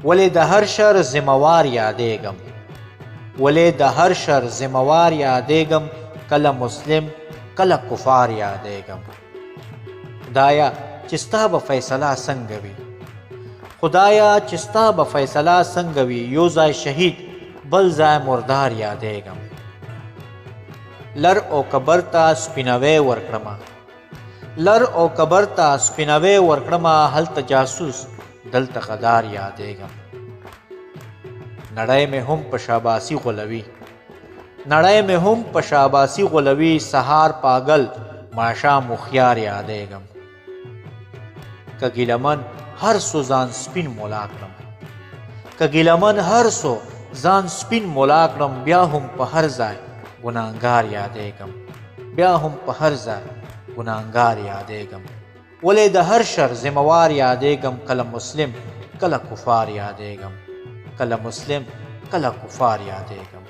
ولې د هر شر ذمہوار یادېږم ولې د هر شر ذمہوار یادېږم کله مسلم کله کفار یادېږم خدایا چې ستا به فیصله څنګه وي خدایا چې ستا به فیصله څنګه وي یو ځای شهید بل ځای مردار یادېږم لر او قبر ته سپینوی ورکړمه لر او قبر ته سپینوی ورکړمه هلته جاسوس دلته غدار یادېږم نړۍ مې هم په شاباسي غولوي نړۍ مې هم په شاباسي غولوي سهار پاگل ماښام هوښیار یادېږم که ګیلمن هر څو ځان سپین مولا کړم که ګیلمن هر څو ځان سپین مولا کړم بیا هم په هر ځای ګناهګار یادېږم بیا هم په هر ځای ګناهګار یادېږم ولې د هر شر ذمہوار یادېږم کله مسلم کله کفار یادېږم کله مسلم کله کفار یادېږم